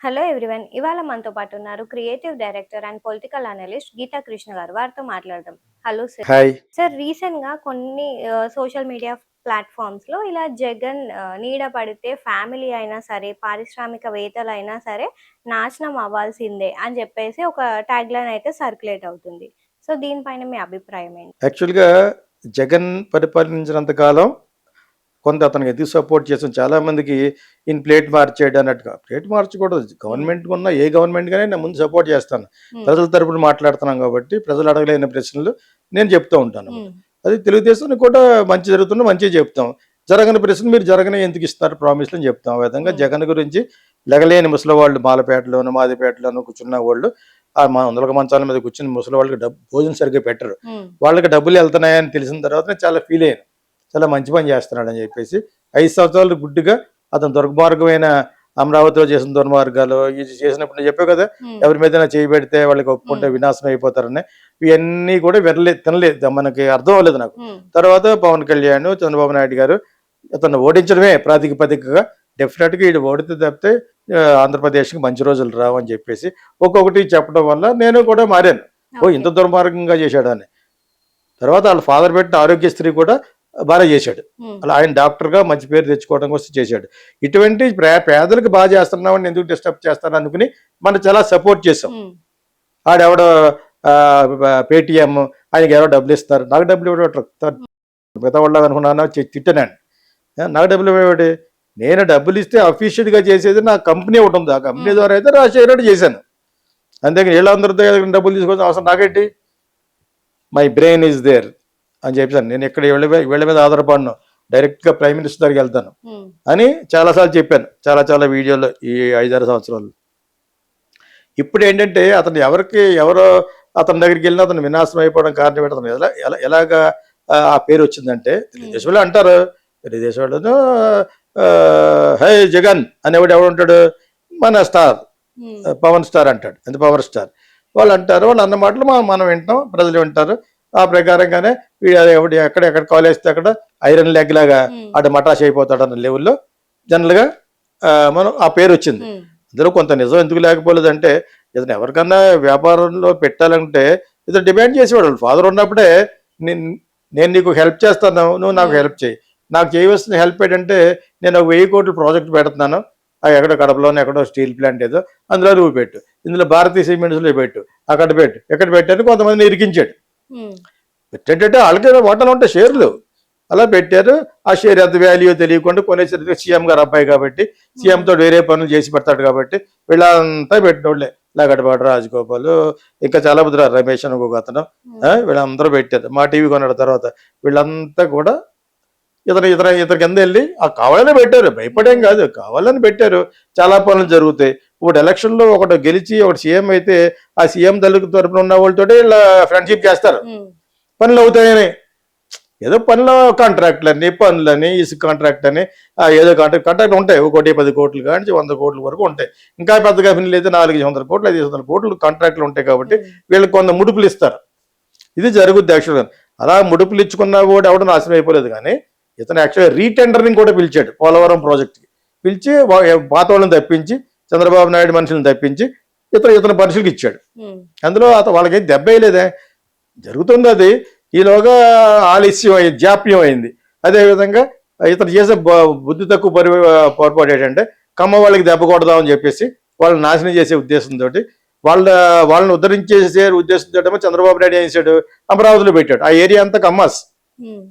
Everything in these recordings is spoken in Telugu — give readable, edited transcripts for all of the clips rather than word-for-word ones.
Hello everyone. ఇవాళ మనతో పాటు ఉన్నారు creative director and political analyst Geeta Krishna గారు. వారితో మాట్లాడదాం. Hello sir. హాయ్. సార్, రీసెంట్‌గా కొన్ని సోషల్ మీడియా ప్లాట్‌ఫార్మ్స్‌లో ఇలా జగన్ నీడ పడితే ఫ్యామిలీ అయినా సరే, పారిశ్రామికవేత్తలైనా సరే నాశనం అవ్వాల్సిందే అని చెప్పేసి ఒక ట్యాగ్‌లైన్ అయితే సర్క్యులేట్ అవుతుంది. సో, దీనిపైన మీ అభిప్రాయం ఏంటి? యాక్చువల్‌గా జగన్ పరిపాలించినంత కాలం కొంత అతనికి ఎందుకు సపోర్ట్ చేసాం. చాలామందికి ఈయన ప్లేట్ మార్చేయడం అన్నట్టుగా. ప్లేట్ మార్చకూడదు. గవర్నమెంట్ ఉన్న ఏ గవర్నమెంట్ గానే నేను ముందు సపోర్ట్ చేస్తాను. హ్మ్. ప్రజల తరపున మాట్లాడుతున్నాం కాబట్టి ప్రజలు అడగలేని ప్రశ్నలు నేను చెప్తూ ఉంటాను. హ్మ్. అది తెలుగుదేశానికి కూడా మంచి జరుగుతున్న మంచిగా చెప్తాం. జరగని ప్రశ్న మీరు జరగని ఎందుకు ఇస్తున్నారు ప్రామిస్లు అని చెప్తాం. ఆ విధంగా హ్మ్. జగన్ గురించి లెగలేని ముసలివాళ్ళు మాలపేటలోను మాదిపేటలోను కూర్చున్న వాళ్ళు ఆ వందల మంచాల మీద కూర్చుని ముసలి వాళ్ళకి భోజనం సరిగ్గా పెట్టరు. హ్మ్. వాళ్ళకి డబ్బులు వెళ్తున్నాయని తెలిసిన తర్వాత నేను చాలా ఫీల్ అయ్యాను. చాలా మంచి పని చేస్తున్నాడని చెప్పేసి 5 సంవత్సరాలు గుడ్డిగా అతను దుర్మార్గమైన అమరావతిలో చేసిన దుర్మార్గాలు ఇది చేసినప్పుడు నేను చెప్పావు కదా, హ్మ్. ఎవరి మీదైనా చేయి పెడితే వాళ్ళకి ఒప్పుకుంటే హ్మ్. వినాశనం అయిపోతారని. ఇవన్నీ కూడా వినలేదు, తినలేదు, మనకి అర్థం అవ్వలేదు నాకు. హ్మ్. తర్వాత పవన్ కళ్యాణ్, చంద్రబాబు నాయుడు గారు అతను ఓడించడమే ప్రాతిపదికగా డెఫినెట్గా వీడు ఓడితే తప్పితే ఆంధ్రప్రదేశ్కి మంచి రోజులు రావు అని చెప్పేసి ఒక్కొక్కటి చెప్పడం వల్ల నేను కూడా మారాను. ఓ ఓకే. ఇంత దుర్మార్గంగా చేశాడని. తర్వాత వాళ్ళ ఫాదర్ పెట్టిన ఆరోగ్యశ్రీ కూడా బాగా చేశాడు. హ్మ్. అలా ఆయన డాక్టర్గా మంచి పేరు తెచ్చుకోవడం కోసం చేశాడు. ఇటువంటి పేదలకు బాగా చేస్తున్నామని ఎందుకు డిస్టర్బ్ చేస్తాను అనుకుని మనం చాలా సపోర్ట్ చేసాం. హ్మ్. ఆడెవడో పేటిఎం ఆయనకి ఎవరో డబ్బులు ఇస్తారు, నాకు డబ్బులు ఇవ్వడం మిగతా వాళ్ళు అనుకున్నాను తిట్టాను. నాకు డబ్బులు ఇవ్వబడి నేను డబ్బులు ఇస్తే అఫీషియల్గా చేసేది నా కంపెనీ ఒకటి ఉంది. ఆ కంపెనీ హ్మ్. ద్వారా అయితే రాజశేఖర చేశాను. అంతేగాని వీళ్ళందరితో డబ్బులు తీసుకోవాల్సిన అవసరం నాకేంటి. మై బ్రెయిన్ ఈజ్ దేర్ అని చెప్పాను. నేను ఇక్కడ వీళ్ళ మీద ఆధారపడను, డైరెక్ట్గా ప్రైమ్ మినిస్టర్ దగ్గరికి వెళ్తాను హ్మ్. అని చాలాసార్లు చెప్పాను. చాలా చాలా వీడియోలో ఈ 5-6 సంవత్సరాలు. ఇప్పుడు ఏంటంటే అతను ఎవరో అతని దగ్గరికి వెళ్ళినా అతను వినాశనం అయిపోవడం కారణం ఏంటి, అతను ఎలాగా ఆ పేరు వచ్చిందంటే తెలుగుదేశం వాళ్ళు అంటారు. తెలుగుదేశం వాళ్ళు హై జగన్ అనేవాడు ఎవడు ఉంటాడు, మన స్టార్ హ్మ్. పవన్ స్టార్ అంటాడు, ఎంత పవర్ స్టార్. వాళ్ళు అంటారు, వాళ్ళు అన్న మాటలు మనం వింటాం, ప్రజలు వింటారు. ఆ ప్రకారంగానే వీడు ఎక్కడ కాల్ వేస్తే అక్కడ ఐరన్ లెగ్ లాగా హ్మ్. అటు మటాష్ అయిపోతాడు అన్న లెవెల్లో జనరల్గా మనం ఆ పేరు వచ్చింది. హ్మ్. అందులో కొంత నిజం ఎందుకు లేకపోలేదంటే ఇతను ఎవరికన్నా వ్యాపారంలో పెట్టాలంటే ఇతను డిమాండ్ చేసేవాడు. ఫాదర్ ఉన్నప్పుడే నేను నేను నీకు హెల్ప్ చేస్తాను, నువ్వు నాకు హ్మ్. హెల్ప్ చేయి. నాకు చేయవలసిన హెల్ప్ ఏంటంటే నేను ఒక 1000 కోట్ల ప్రాజెక్ట్ పెడుతున్నాను, ఎక్కడో కడపలోనే ఎక్కడో స్టీల్ ప్లాంట్ ఏదో, అందులో నువ్వు పెట్టు, ఇందులో భారతీయ సిమెంట్స్లో పెట్టు, అక్కడ పెట్టు, ఎక్కడ పెట్టాను కొంతమంది ఇరికించాడు. హ్మ్. పెట్టేటంటే వాళ్ళకి వాటాలు ఉంటాయి, షేర్లు. అవును. అలా పెట్టారు. ఆ షేర్ ఎంత వాల్యూ తెలియకుండా కొనేసరికి సీఎం గారు అబ్బాయి కాబట్టి హ్మ్. సీఎంతో వేరే పనులు చేసి పెడతాడు కాబట్టి వీళ్ళంతా పెట్టినోళ్ళే. లగడపాటి రాజగోపాల్, ఇంకా చాలా మంది రమేష్ అని ఒక అతను, హ్మ్. వీళ్ళందరూ పెట్టారు. మా టీవీ కొన్నాడు తర్వాత. వీళ్ళంతా కూడా ఇతని కింద వెళ్ళి కావాలని పెట్టారు, భయపడేం హ్మ్. కాదు, కావాలని పెట్టారు. చాలా పనులు జరుగుతాయి. ఇప్పుడు ఎలక్షన్లో ఒకటి గెలిచి ఒకటి సీఎం అయితే ఆ సీఎం తరపున ఉన్న వాళ్ళతో ఇలా ఫ్రెండ్షిప్ చేస్తారు, హ్మ్. పనులు అవుతాయని. ఏదో పనిలో కాంట్రాక్ట్లని, పనులని, ఇసుక కాంట్రాక్ట్ అని ఏదో కాంట్రాక్ట్ ఉంటాయి. 1-10 కోట్లు కానీ 100 కోట్ల వరకు ఉంటాయి. ఇంకా పెద్ద కంపెనీలు అయితే 400 కోట్లు 500 కోట్లు కాంట్రాక్ట్లు ఉంటాయి కాబట్టి హ్మ్. వీళ్ళకి కొంత ముడుపులు ఇస్తారు. ఇది జరుగుద్ది యాక్చువల్గా. అలా ముడుపులు ఇచ్చుకున్నా కూడా ఎవడ నాశనం అయిపోలేదు. కానీ ఇతను యాక్చువల్గా రీటెండరింగ్ కూడా పిలిచాడు పోలవరం ఓకే. ప్రాజెక్ట్కి. పిలిచి పాత వాళ్ళని తప్పించి, చంద్రబాబు నాయుడు మనుషులను తప్పించి ఇతను మనుషులకి ఇచ్చాడు. హ్మ్. అందులో వాళ్ళకి దెబ్బ వేయలేదే, జరుగుతుంది అది. ఈలోగా ఆలస్యం అయింది, జాప్యం అయింది. అదేవిధంగా ఇతను చేసే బుద్ధి తక్కువ పొరపాటు ఏంటంటే కమ్మ వాళ్ళకి దెబ్బ కొడదామని చెప్పేసి వాళ్ళని నాశనం చేసే ఉద్దేశంతో వాళ్ళని ఉద్ధరించేసే ఉద్దేశంతో ఏమో చంద్రబాబు నాయుడు ఏం చేశాడు, అమరావతిలో పెట్టాడు. ఆ ఏరియా అంతా కమ్మాస్. హ్మ్.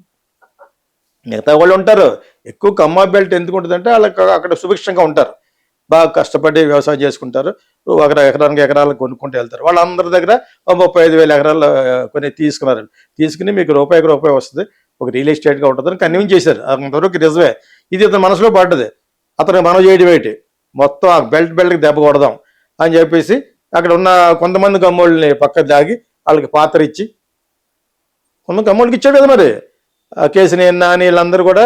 మిగతా వాళ్ళు ఉంటారు. ఎక్కువ కమ్మా బెల్ట్ ఎందుకు ఉంటుందంటే వాళ్ళకి అక్కడ సుభిక్షంగా ఉంటారు, బాగా కష్టపడి వ్యవసాయం చేసుకుంటారు. ఒక ఎకరానికి ఎకరాలకు కొనుక్కుంటూ వెళ్తారు. వాళ్ళందరి దగ్గర 35,000 ఎకరాలు కొన్ని తీసుకున్నారు. తీసుకుని మీకు రూపాయికి రూపాయి వస్తుంది, ఒక రియల్ ఎస్టేట్గా ఉంటుందని కన్విన్స్ చేశారు. అంతవరకు నిజమే. ఇది అతని మనసులో పడ్డది. అతను మనం చేయడం ఏంటి, మొత్తం ఆ బెల్ట్కి దెబ్బ కొడదాం అని చెప్పేసి అక్కడ ఉన్న కొంతమంది గమ్మోళ్ళని పక్క దాగి వాళ్ళకి పాత్ర ఇచ్చి, కొంతమంది గమ్మోళ్ళకి ఇచ్చాడు కదా మరి. కేసినేని నాని వీళ్ళందరూ కూడా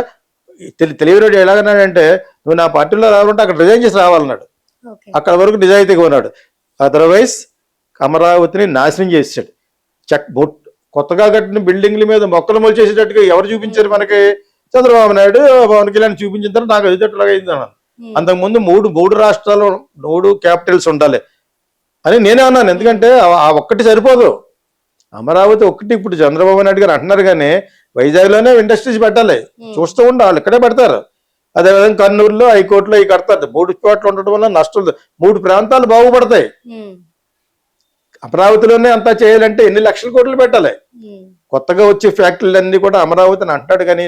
తెలివిరోడు ఎలాగన్నాడంటే నువ్వు నా పార్టీలో రావాలంటే అక్కడ రిజైన్ చేసి రావాలన్నాడు. ఓకే. అక్కడ వరకు నిజాయితీగా ఉన్నాడు. అదర్వైజ్ అమరావతిని నాశనం చేసాడు. కొత్తగా కట్టిన బిల్డింగ్ల మీద మొక్కలు మొలిచేసేటట్టుగా ఎవరు చూపించారు హ్మ్. మనకి, చంద్రబాబు నాయుడు పవన్ కళ్యాణ్ చూపించిన తర్వాత నాకు ఎదుటలాగా అయింది అన్నాను. అంతకుముందు మూడు రాష్ట్రాలు 3 క్యాపిటల్స్ ఉండాలి అని నేనే అన్నాను. ఎందుకంటే ఆ ఒక్కటి సరిపోదు, అమరావతి ఒక్కటి. ఇప్పుడు చంద్రబాబు నాయుడు గారు అంటున్నారు కానీ వైజాగ్లోనే ఇండస్ట్రీస్ పెట్టాలి, చూస్తూ ఉండాలి, వాళ్ళు ఇక్కడే పెడతారు. అదేవిధంగా కర్నూలులో హైకోర్టులో ఇవి కడతారు. 3 చోట్ల ఉండటం వల్ల నష్టం, 3 ప్రాంతాలు బాగుపడతాయి. అమరావతిలోనే అంతా చేయాలంటే ఎన్ని లక్షల కోట్లు పెట్టాలి. కొత్తగా వచ్చే ఫ్యాక్టరీలన్నీ కూడా అమరావతిని అంటాడు కానీ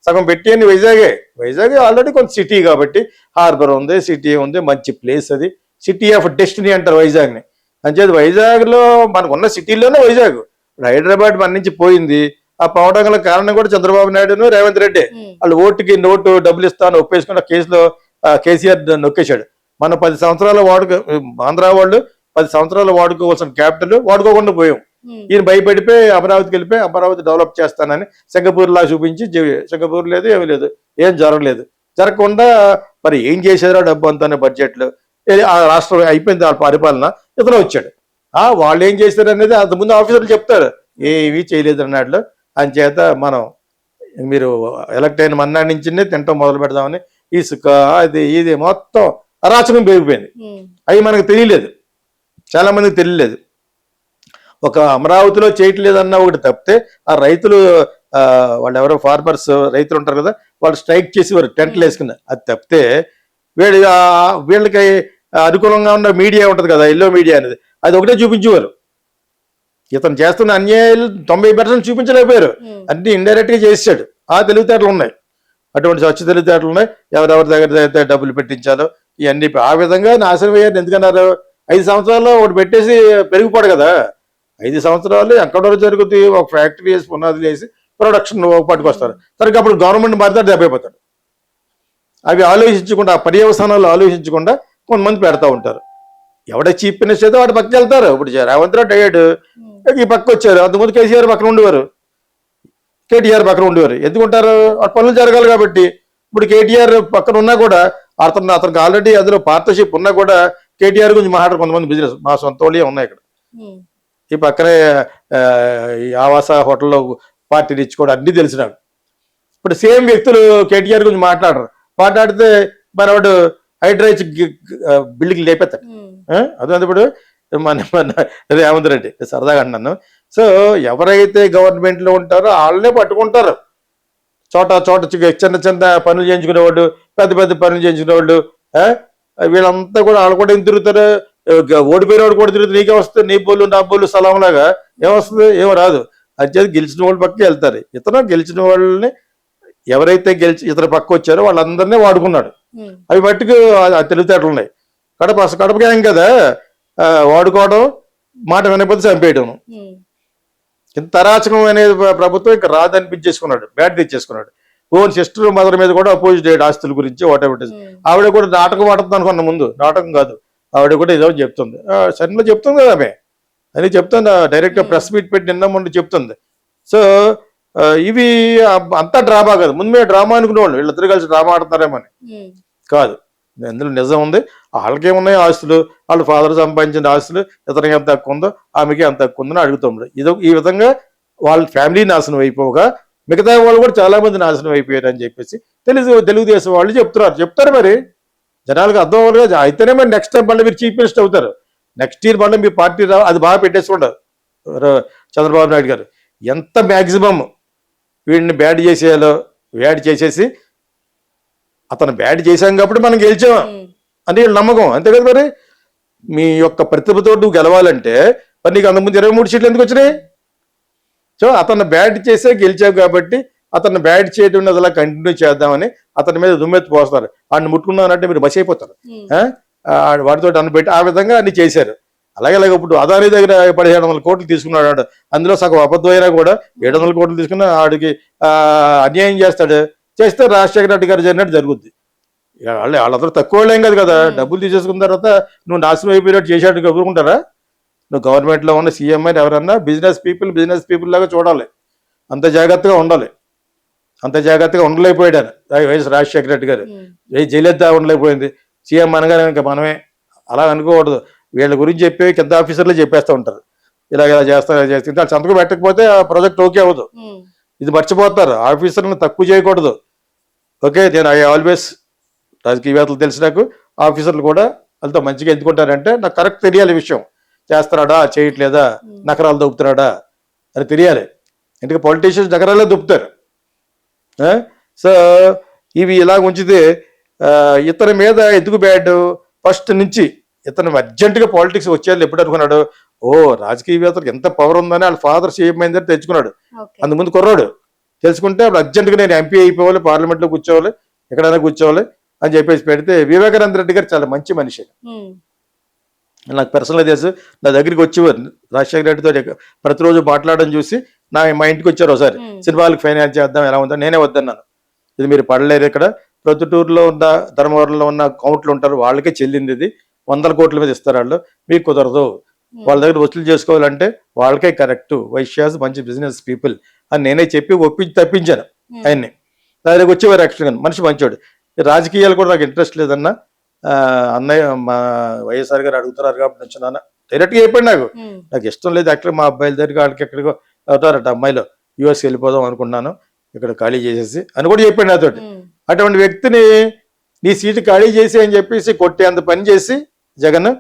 సగం పెట్టి అని వైజాగ్ ఆల్రెడీ కొంత సిటీ కాబట్టి హార్బర్ ఉంది, సిటీ ఉంది, మంచి ప్లేస్. అది సిటీ ఆఫ్ డెస్టినీ అంటారు వైజాగ్ని. అంచేది వైజాగ్లో మనకు ఉన్న సిటీలోనే వైజాగ్. హైదరాబాద్ మన నుంచి పోయింది. ఆ పోవడం గల కారణం కూడా చంద్రబాబు నాయుడును రేవంత్ రెడ్డి. వాళ్ళు నోటు డబ్బులు ఇస్తాను ఒప్పేసుకున్న కేసులో కేసీఆర్ నొక్కేశాడు. మన 10 సంవత్సరాల ఆంధ్ర వాళ్ళు 10 సంవత్సరాలు వాడుకోవాల్సిన క్యాపిటల్ వాడుకోకుండా పోయాం. ఈయన భయపడిపోయి అమరావతికి వెళ్ళిపోయి అమరావతి డెవలప్ చేస్తానని సింగపూర్ లా చూపించి, సింగపూర్ లేదు, ఏమీ లేదు, ఏం జరగలేదు. జరగకుండా మరి ఏం చేశారో డబ్బు అంతానే బడ్జెట్లు. ఆ రాష్ట్రం అయిపోయింది వాళ్ళ పరిపాలన, ఇతను వచ్చాడు. వాళ్ళు ఏం చేశారు అనేది అంతకుముందు ఆఫీసర్లు చెప్తారు, ఏమీ చేయలేదు అన్నట్లు. అంచేత మనం మీరు ఎలక్ట్ అయిన మన్నాడి నుంచి తింటాం మొదలు పెడదామని ఇసుక అది ఇది మొత్తం అరాచకం పెరిగిపోయింది. అవి మనకు తెలియలేదు, చాలా మందికి తెలియలేదు. ఒక అమరావతిలో చేయట్లేదన్న ఒకటి తప్పితే ఆ రైతులు వాళ్ళు ఎవరో ఫార్మర్స్ రైతులు ఉంటారు కదా, వాళ్ళు స్ట్రైక్ చేసేవారు టెంట్లు వేసుకున్నారు. అది తప్పితే వీళ్ళకి అనుకూలంగా ఉన్న మీడియా ఉంటుంది కదా, ఎల్లో మీడియా అనేది, అది ఒకటే చూపించేవారు. ఇతను చేస్తున్న అన్యాయాలు 90% చూపించలేకపోయారు, అన్ని ఇండైరెక్ట్ గా చేసాడు. ఆ తెలివితేటలు ఉన్నాయి, అటువంటి స్వచ్ఛ తెలివితేటలు ఉన్నాయి. ఎవరెవరి దగ్గర అయితే డబ్బులు పెట్టించాలో ఇవన్నీ ఆ విధంగా నాశనం అయ్యారు. ఎందుకన్నారు, 5 సంవత్సరాల్లో ఒకటి పెట్టేసి పెరిగిపోడు కదా. 5 సంవత్సరాలు ఎక్కడో జరుగుతుంది, ఒక ఫ్యాక్టరీ వేసి పునాదులు వేసి ప్రొడక్షన్ పట్టుకొస్తారు. సరిగ్గా అప్పుడు గవర్నమెంట్ మారితే దెబ్బైపోతాడు. అవి ఆలోచించకుండా, ఆ పర్యవసానాలు ఆలోచించకుండా కొంతమంది పెడతా ఉంటారు. ఎవడ చీఫ్ మినిస్టర్ అయితే వాడి పక్కకి వెళ్తారు. ఇప్పుడు రేవంత్ రెడ్డి అయ్యాడు, ఈ పక్క వచ్చారు. అంతకుముందు కేసీఆర్ పక్కన ఉండేవారు, కేటీఆర్ పక్కన ఉండేవారు. ఎందుకుంటారు, వాడి పనులు జరగాలి కాబట్టి. ఇప్పుడు కేటీఆర్ పక్కన ఉన్నా కూడా అతనికి ఆల్రెడీ అందులో పార్ట్నర్షిప్ ఉన్నా కూడా కేటీఆర్ గురించి మాట్లాడారు కొంతమంది. బిజినెస్ మా సొంత వాళ్ళే ఉన్నాయి ఇక్కడ. ఈ పక్కనే ఈ ఆవాస హోటల్లో పార్టీలు ఇచ్చుకోవడం అన్నీ తెలిసినాడు. ఇప్పుడు సేమ్ వ్యక్తులు కేటీఆర్ గురించి మాట్లాడితే మనవాడు హైడ్రైజ్ బిల్డింగ్ లేపెత్తాడు. అదే ఇప్పుడు మన రేవంత్ రెడ్డి సరదాగా అన్నాను. సో ఎవరైతే గవర్నమెంట్ లో ఉంటారో వాళ్ళనే పట్టుకుంటారు. చోట చిన్న పనులు చేయించుకునేవాళ్ళు, పెద్ద పనులు చేయించుకునేవాళ్ళు, వీళ్ళంతా కూడా వాళ్ళు కూడా ఏం తిరుగుతారు. ఓడిపోయిన వాడు కూడా తిరుగుతారు. నీకే వస్తుంది, నీ బోళ్ళు నా బోళ్ళు సలాం లాగా ఏమొస్తుంది, ఏమో రాదు. అది గెలిచిన వాళ్ళు పక్కకి వెళ్తారు. ఇతను గెలిచిన వాళ్ళని ఎవరైతే ఇతర పక్క వచ్చారో వాళ్ళందరినీ వాడుకున్నాడు. అవి మట్టుకు తెలివితేటలు ఉన్నాయి. కడప గ్యాంగ్ కదా, వాడుకోవడం, మాట వినకపోతే చంపేయడం. ఇంత అరాచకం అనేది ప్రభుత్వం ఇంకా రాదనిపించేసుకున్నాడు, బ్యాట్ తెచ్చేసుకున్నాడు. ఓన్ సిస్టర్ మదర్ మీద కూడా అపోజిట్ అయ్యాడు ఆస్తుల గురించి వాటెవర్. ఆవిడ కూడా నాటకం ఆడుతుంది అనుకున్న ముందు, నాటకం కాదు, ఆవిడ కూడా ఏదో చెప్తుంది. సరిగ్గా చెప్తుంది కదా ఆమె, అని చెప్తుంది. డైరెక్ట్ ప్రెస్ మీట్ పెట్టి నిన్న ముందు చెప్తుంది. సో ఇవి అంతా డ్రామా కాదు. ముందు డ్రామా అనుకునేవాళ్ళు, వీళ్ళిద్దరు కలిసి డ్రామా ఆడుతున్నారేమని. కాదు, అందులో నిజం ఉంది. వాళ్ళకేమున్నాయి ఆస్తులు, వాళ్ళ ఫాదర్ సంపాదించిన ఆస్తులు ఇతనికి ఎంత తక్కువ ఉందో ఆమెకి ఎంత తక్కువ ఉందని అడుగుతాడు. ఈ విధంగా వాళ్ళ ఫ్యామిలీ నాశనం అయిపోగా మిగతా వాళ్ళు కూడా చాలా మంది నాశనం అయిపోయారు అని చెప్పేసి తెలుగుదేశం వాళ్ళు చెప్తారు. మరి జనాలకు అర్థం అవ్వాలి. అయితేనే మరి నెక్స్ట్ టైం మళ్ళీ మీరు చీఫ్ మినిస్టర్ అవుతారు. నెక్స్ట్ ఇయర్ మళ్ళీ మీ పార్టీ అది బాగా పెట్టేసుకుంటారు. చంద్రబాబు నాయుడు గారు ఎంత మ్యాక్సిమం వీడిని బ్యాడ్ చేసేయాలో బ్యాడ్ చేసేసి, అతను బ్యాడ్ చేశాం కాబట్టి మనం గెలిచాం అని నమ్మకం, అంతే కదా. మరి మీ యొక్క ప్రతిభతో నువ్వు గెలవాలంటే మరి నీకు అంతకుముందు 23 సీట్లు ఎందుకు వచ్చినాయి? సో అతను బ్యాడ్ చేసే గెలిచావు కాబట్టి అతను బ్యాడ్ చేయడం అలా కంటిన్యూ చేద్దామని అతని మీద దుమ్మెత్తి పోస్తారు. వాడిని ముట్టుకున్నానంటే మీరు బస్ అయిపోతారు. వాడితో అన్నపెట్టి ఆ విధంగా అన్ని చేశారు. అలాగే ఇప్పుడు అదానీ దగ్గర 1700 కోట్లు తీసుకున్నాడు. అందులో సగం అబద్ధం అయినా కూడా 700 కోట్లు తీసుకున్న ఆడికి అన్యాయం చేస్తే రాజశేఖర రెడ్డి గారు జరిగినట్టు జరుగుద్ది. వాళ్ళందరూ తక్కువ వాళ్ళేం కాదు కదా. డబ్బులు తీసేసుకున్న తర్వాత నువ్వు నాశనం అయిపోయినట్టు చేసేట్టు ఎదుర్కొంటారా? నువ్వు గవర్నమెంట్లో ఉన్న సీఎం అని ఎవరన్నా బిజినెస్ పీపుల్ లాగా చూడాలి. అంత జాగ్రత్తగా ఉండాలి. అంత జాగ్రత్తగా ఉండలేకపోయాడు వైఎస్ రాజశేఖర రెడ్డి గారు. జయలలిత ఉండలేకపోయింది. సీఎం అనగానే ఇంకా మనమే అలా అనుకోకూడదు. వీళ్ళ గురించి చెప్పి కింద ఆఫీసర్లే చెప్పేస్తూ ఉంటారు, ఇలా చేస్తారు వాళ్ళు సంతకం పెట్టకపోతే ఆ ప్రాజెక్ట్ ఓకే అవ్వదు. ఇది మర్చిపోతారు. ఆఫీసర్లను తక్కువ చేయకూడదు. ఓకే, నేను ఐ ఆల్వేస్ రాజకీయవేత్తలు తెలిసి నాకు, ఆఫీసర్లు కూడా వాళ్ళతో మంచిగా ఎందుకుంటారంటే నాకు కరెక్ట్ తెలియాలి విషయం. చేస్తున్నాడా చేయట్లేదా, నకరాలు దొప్పుతున్నాడా అని తెలియాలి. ఎందుకంటే పొలిటీషియన్స్ నగరాలే దొప్పుతారు. సో ఇవి ఇలా ఉంచితే ఇతని మీద ఎందుకు బ్యాడ్, ఫస్ట్ నుంచి ఇతను అర్జెంటుగా పాలిటిక్స్ వచ్చేయాలి ఎప్పుడు అనుకున్నాడు. రాజకీయవేత్తలకు ఎంత పవర్ ఉందని వాళ్ళ ఫాదర్ సీఎం అయిందని తెచ్చుకున్నాడు. అందుముందు కుర్రాడు తెలుసుకుంటే అప్పుడు అర్జెంటుగా నేను ఎంపీ అయిపోవాలి, పార్లమెంట్లో కూర్చోవాలి, ఎక్కడైనా కూర్చోవాలి అని చెప్పేసి పెడితే, వివేకానంద రెడ్డి గారు చాలా మంచి మనిషి. నాకు పర్సనల్గా తెలుసు. నా దగ్గరికి వచ్చేవారు రాజశేఖర రెడ్డితో ప్రతిరోజు మాట్లాడడం చూసి మా ఇంటికి వచ్చారు ఒకసారి. సినిమాలకు ఫైనాన్స్ చేద్దాం ఎలా ఉందో, నేనే వద్దన్నాను. ఇది మీరు పడలేరు, ఇక్కడ ప్రొద్దుటూరులో ఉన్న ధర్మవరంలో ఉన్న కౌంట్లు ఉంటారు, వాళ్ళకే చెల్లింది, ఇది 100 కోట్ల మీద ఇస్తారు వాళ్ళు, మీకు కుదరదు. వాళ్ళ దగ్గర వసూలు చేసుకోవాలంటే వాళ్ళకే కరెక్ట్, వైశ్యాస్ మంచి బిజినెస్ పీపుల్ అని నేనే చెప్పి ఒప్పించి తప్పించాను ఆయన్ని. నా దగ్గరికి వచ్చేవారు యాక్చువల్గా, మనిషి మంచోడు. రాజకీయాలు కూడా నాకు ఇంట్రెస్ట్ లేదన్నా, అన్నయ్య మా వైఎస్ఆర్ గారు అడుగుతున్నారు కాబట్టి వచ్చినాన్న డైరెక్ట్గా చెప్పాడు. నాకు ఇష్టం లేదు యాక్చువల్గా, మా అబ్బాయిల దగ్గరికి వాళ్ళకి ఎక్కడికో అవుతారట, అమ్మాయిలు యూఎస్ వెళ్ళిపోదాం అనుకున్నాను, ఇక్కడ ఖాళీ చేసేసి అని కూడా చెప్పాడు నాతోటి. అటువంటి వ్యక్తిని నీ సీటు ఖాళీ చేసి అని చెప్పేసి కొట్టేంత పని చేసి జగన్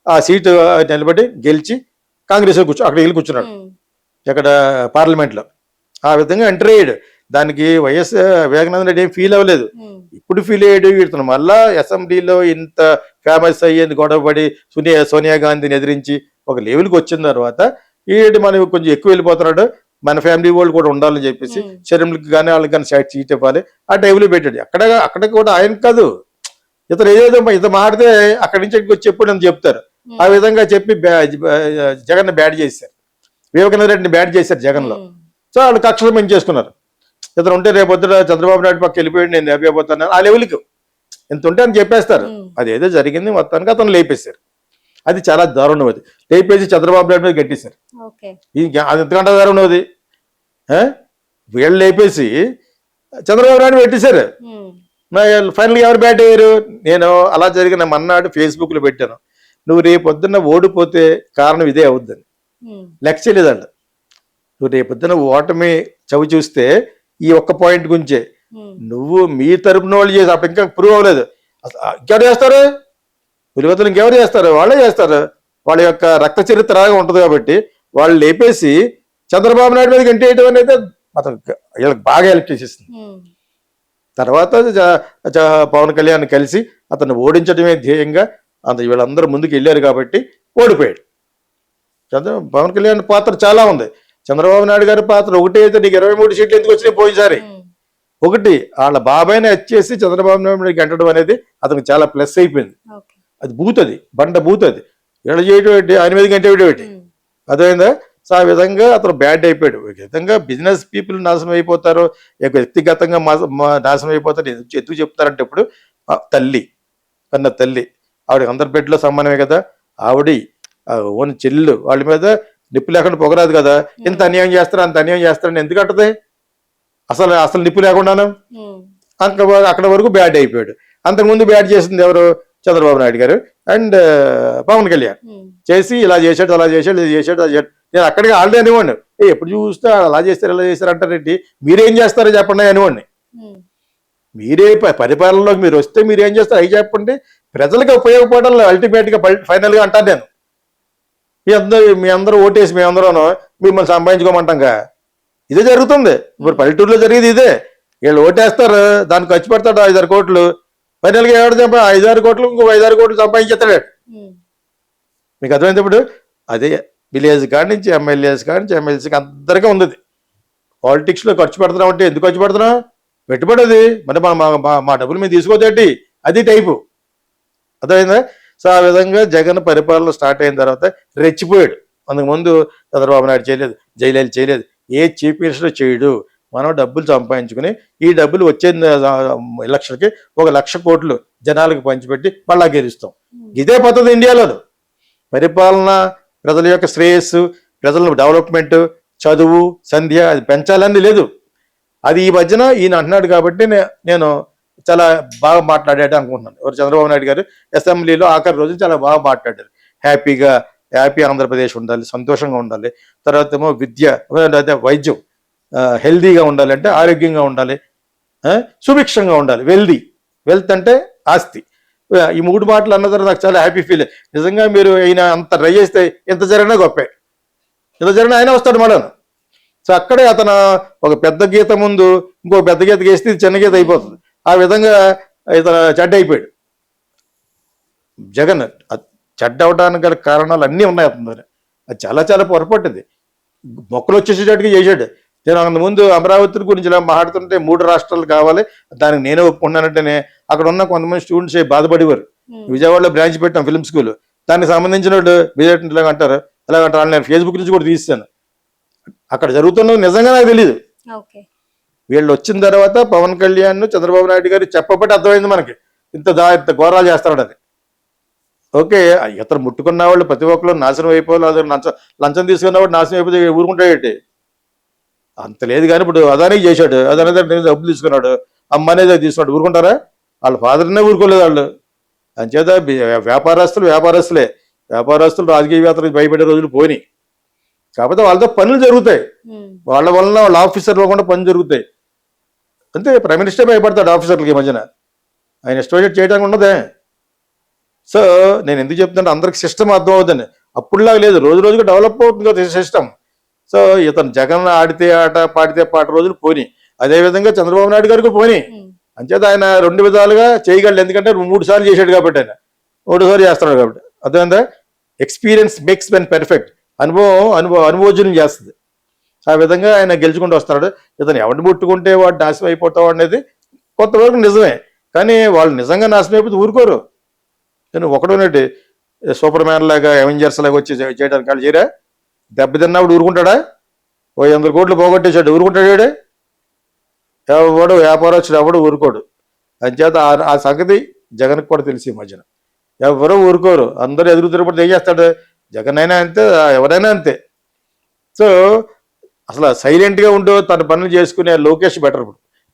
ఆ సీటు నిలబడి గెలిచి కాంగ్రెస్లో అక్కడ వెళ్ళి కూర్చున్నాడు, ఇక్కడ పార్లమెంట్లో. ఆ విధంగా ఎంటర్ అయ్యాడు. దానికి వైఎస్ వివేకానంద రెడ్డి ఏం ఫీల్ అవ్వలేదు. ఇప్పుడు ఫీల్ అయ్యాడు. ఇతను మళ్ళా అసెంబ్లీలో ఇంత ఫేమస్ అయ్యేది గొడవపడి సోనియా గాంధీని ఎదిరించి ఒక లెవెల్కి వచ్చిన తర్వాత ఈడు మనకి కొంచెం ఎక్కువ వెళ్ళిపోతున్నాడు, మన ఫ్యామిలీ వాళ్ళు కూడా ఉండాలని చెప్పేసి శరీరంకి కానీ వాళ్ళకి కానీ సీట్ ఇవ్వాలి, ఆ టైంలో పెట్టాడు. అక్కడ కూడా ఆయన కాదు, ఇతను ఏదేదో ఇతను మాడితే అక్కడి నుంచి ఇక్కడికి వచ్చి ఎప్పుడు అని చెప్తారు. ఆ విధంగా చెప్పి జగన్ బ్యాడ్ చేశారు, వివేకానంద రెడ్డిని బ్యాడ్ చేశారు జగన్లో. సో వాళ్ళు కక్షలు పెంచేసుకున్నారు. ఇతను ఉంటే రేపు పొద్దున చంద్రబాబు నాయుడు పక్క వెళ్ళిపోయాడు, నేను లేకపోతాను ఆ లెవెల్కి ఎంత ఉంటే అని చెప్పేస్తారు. అది ఏదో జరిగింది, మొత్తానికి అతను లేపేశారు. అది చాలా దారుణం. అది లేపేసి చంద్రబాబు నాయుడు మీద గట్టిస్తారు. అది ఎంతకంటే దారుణం అది. వీళ్ళు లేపేసి చంద్రబాబు నాయుడు పెట్టేశారు. ఫైనల్గా ఎవరు బ్యాట్ అయ్యారు? నేను అలా జరిగిన మన్నాడు ఫేస్బుక్లో పెట్టాను, నువ్వు రేపు పొద్దున్న ఓడిపోతే కారణం ఇదే అవుద్దని. లెక్క చేయలేదండి. నువ్వు రేపు పొద్దున్న ఓటమి చవి చూస్తే ఈ ఒక్క పాయింట్ గురించే నువ్వు మీ తరపున వాళ్ళు చేసి అప్పుడు ఇంకా ప్రూవ్ అవ్వలేదు. ఇంకెవరు చేస్తారు? పులివెత్తులు ఇంకెవరు చేస్తారు? వాళ్ళే చేస్తారు. వాళ్ళ యొక్క రక్త చరిత్రగా ఉంటుంది కాబట్టి వాళ్ళు లేపేసి చంద్రబాబు నాయుడు మీద గంటేయటం అనేది అతను వీళ్ళకి బాగా హెల్ప్ చేసేస్తుంది. తర్వాత పవన్ కళ్యాణ్ కలిసి అతను ఓడించడమే ధ్యేయంగా వీళ్ళందరూ ముందుకు వెళ్ళారు కాబట్టి ఓడిపోయాడు. పవన్ కళ్యాణ్ పాత్ర చాలా ఉంది. చంద్రబాబు నాయుడు గారి పాత్ర ఒకటి అయితే నీకు 23 సీట్లు ఎందుకు వచ్చినాయి పోయినసారి? ఒకటి వాళ్ళ బాబాయిని వచ్చేసి చంద్రబాబు నాయుడు గంటడం అనేది అతనికి చాలా ప్లస్ అయిపోయింది. అది బూతది, బండ బూతది. వీళ్ళు చేయటం ఏంటి, ఆయన మీద గంట ఏంటి, అదేందా? సో ఆ విధంగా అతను బ్యాడ్ అయిపోయాడు. ఒక విధంగా బిజినెస్ పీపుల్ నాశనం అయిపోతారు, వ్యక్తిగతంగా నాశనం అయిపోతారు. ఎందుకు చెప్తారంటే ఇప్పుడు తల్లి కన్న తల్లి, ఆవిడ అందరి బిడ్డలో సమానమే కదా. ఆవిడ ఓన్ చెల్లు వాళ్ళ మీద నిప్పు లేకుండా పొగరాదు కదా. ఇంత అన్యాయం చేస్తారు, అంత అన్యాయం చేస్తారని ఎందుకు అంటది? అసలు నిప్పు లేకుండాను అక్కడ వరకు బ్యాడ్ అయిపోయాడు. అంతకుముందు బ్యాడ్ చేసింది ఎవరు? చంద్రబాబు నాయుడు గారు అండ్ పవన్ కళ్యాణ్ చేసి ఇలా చేశాడు, అలా చేశాడు, ఇది చేశాడు, అది చేశాడు. నేను అక్కడికి ఆల్రెడీ అనేవాడిని, ఎప్పుడు చూస్తే అలా చేస్తారు, ఇలా చేస్తారు అంటారేంటి, మీరేం చేస్తారో చెప్పండి అనేవాడిని. మీరే పరిపాలనలోకి మీరు వస్తే మీరు ఏం చేస్తారు అవి చెప్పండి, ప్రజలకు ఉపయోగపడాలి అల్టిమేట్గా ఫైనల్గా అంటాను నేను. మీ అందరూ ఓటేసి మేమందరూ మిమ్మల్ని సంపాదించుకోమంటాంగా, ఇదే జరుగుతుంది. ఇప్పుడు పల్లెటూరులో జరిగేది ఇదే. వీళ్ళు ఓటేస్తారు, దానికి ఖర్చు పెడతాడు 5-6 కోట్లు, ఫైనల్గా ఎవరు 5-6 కోట్లు ఇంకో 5-6 కోట్లు సంపాదించేస్తాడు. మీకు అర్థమైంది? ఇప్పుడు అదే విలేజ్ కాడి నుంచి ఎమ్మెల్యేస్ కాడి నుంచి ఎమ్మెల్సీకి అందరికీ ఉంది. పాలిటిక్స్లో ఖర్చు పెడుతున్నాం అంటే ఎందుకు ఖర్చు పెడుతున్నాం? పెట్టుబడి. మరి మా డబ్బులు మేము తీసుకోదేంటి, అది టైపు. అర్థమైందా? సో ఆ విధంగా జగన్ పరిపాలన స్టార్ట్ అయిన తర్వాత రెచ్చిపోయాడు. అందుకుముందు చంద్రబాబు నాయుడు చేయలేదు, జయలలిత చేయలేదు, ఏ చీఫ్ మినిస్టర్ చేయడు. మనం డబ్బులు సంపాదించుకుని ఈ డబ్బులు వచ్చే ఎలక్షన్కి 1,00,000 కోట్లు జనాలకు పంచిపెట్టి మళ్ళా గెలుస్తాం. ఇదే పద్ధతి ఇండియాలో. పరిపాలన, ప్రజల యొక్క శ్రేయస్సు, ప్రజల డెవలప్మెంట్, చదువు, సంధ్య అది పెంచాలని లేదు. అది ఈ మధ్యన ఈయన అంటున్నాడు కాబట్టి నేను చాలా బాగా మాట్లాడాడు అనుకుంటున్నాను. ఎవరు? చంద్రబాబు నాయుడు గారు అసెంబ్లీలో ఆఖరి రోజు చాలా బాగా మాట్లాడారు. హ్యాపీ ఆంధ్రప్రదేశ్ ఉండాలి, సంతోషంగా ఉండాలి, తర్వాత ఏమో విద్య, వైద్యం హెల్దీగా ఉండాలి, అంటే ఆరోగ్యంగా ఉండాలి, సుభిక్షంగా ఉండాలి. వెల్త్ అంటే ఆస్తి. ఈ 3 మాటలు అన్న తర్వాత నాకు చాలా హ్యాపీ ఫీల్. నిజంగా మీరు ఈయన అంత ట్రై చేస్తే ఎంత జరిగినా గొప్పే. ఎంత జరిగినా ఆయన వస్తాడు మళ్ళీ. సో అక్కడే అతను ఒక పెద్ద గీత ముందు ఇంకో పెద్ద గీత గీస్తే ఇది చిన్న గీత అయిపోతుంది. ఆ విధంగా ఇతను చెడ్డ అయిపోయాడు. జగన్ చెడ్డ అవడానికి గల కారణాలు అన్నీ ఉన్నాయి అతని దగ్గర. అది చాలా చాలా పొరపాటుది. మొక్కలు వచ్చేసేటట్టుగా చేశాడు. నేను అంత ముందు అమరావతి గురించి ఇలా మాట్లాడుతుంటే 3 రాష్ట్రాలు కావాలి, దానికి నేనే ఒప్పుకున్నానంటేనే అక్కడ ఉన్న కొంతమంది స్టూడెంట్స్ బాధపడేవారు. విజయవాడలో బ్రాంచ్ పెట్టాం ఫిల్మ్ స్కూల్, దానికి సంబంధించిన వాళ్ళు విజయ్ ఇలాగ అంటారు నేను ఫేస్బుక్ నుంచి కూడా తీస్తాను. అక్కడ జరుగుతున్నది నిజంగా నాకు తెలియదు. వీళ్ళు వచ్చిన తర్వాత పవన్ కళ్యాణ్ చంద్రబాబు నాయుడు గారు చెప్పబట్టి అర్థమైంది మనకి ఇంత ఘోరాలు చేస్తాడని. ఓకే, ఇతను ముట్టుకున్న వాళ్ళు ప్రతి ఒక్కరు నాశనం అయిపోవాలి, అది లంచం తీసుకున్నవాడు నాశనం అయిపోతే ఊరుకుంటాడేంటి? అంత లేదు. కానీ ఇప్పుడు అదానీ చేశాడు, అదానీ డబ్బులు తీసుకున్నాడు, అమ్మ అనేది తీసుకున్నాడు, ఊరుకుంటారా? వాళ్ళ ఫాదర్నే ఊరుకోలేదు వాళ్ళు. అంచేత వ్యాపారస్తులు రాజకీయవేత్తలకు భయపడే రోజులు పోయినాయి. కాకపోతే వాళ్ళతో పనులు జరుగుతాయి, వాళ్ళ వలన వాళ్ళ ఆఫీసర్లు కూడా పనులు జరుగుతాయి. అంతే, ప్రైమ్ మినిస్టర్ భయపడతాడు ఆఫీసర్లకి ఈ మధ్యన. ఆయన ఎస్టిమేట్ చేయడానికి ఉండదే. సో నేను ఎందుకు చెప్తుంటే అందరికి సిస్టమ్ అర్థం అవుతుంది. అప్పుడులాగా లేదు, రోజు రోజుగా డెవలప్ అవుతుంది కదా సిస్టమ్. సో ఇతను జగన్ ఆడితే ఆట పాడితే పాట రోజులు పోని, అదేవిధంగా చంద్రబాబు నాయుడు గారికి పోని. అంచేత ఆయన 2 విధాలుగా చేయగలడు. ఎందుకంటే 3 సార్లు చేశాడు కాబట్టి, ఆయన 3 సార్లు చేస్తున్నాడు కాబట్టి. అదేందా ఎక్స్పీరియన్స్ మేక్స్ మెన్ పెర్ఫెక్ట్. అనుభవజనం చేస్తుంది. ఆ విధంగా ఆయన గెలుచుకుంటూ వస్తున్నాడు. ఇతను ఎవరిని ముట్టుకుంటే వాడు నాశనం అయిపోతావు అనేది కొంతవరకు నిజమే. కానీ వాళ్ళు నిజంగా నాశనం అయిపోతే ఊరుకోరు. నేను ఒకటోనేటి సూపర్ మ్యాన్ లాగా అవెంజర్స్ లాగా వచ్చి చేయడానికి వాళ్ళు చేయరా? దెబ్బతిన్నప్పుడు ఊరుకుంటాడా? 100 కోట్లు పోగొట్టేశాడు, ఊరుకుంటాడు? ఎవడు వ్యాపారస్తుడు ఎవడు ఊరుకోడు. అంచేత ఆ సంగతి జగన్కి కూడా తెలిసి ఈ మధ్యన ఎవరో ఊరుకోరు. అందరూ ఎదురు తిరుగుబడి ఏం చేస్తాడు? జగన్ అయినా అంతే, ఎవరైనా అంతే. సో అసలు సైలెంట్గా ఉంటూ తన పనులు చేసుకునే లోకేష్ బెటర్ ఇప్పుడు.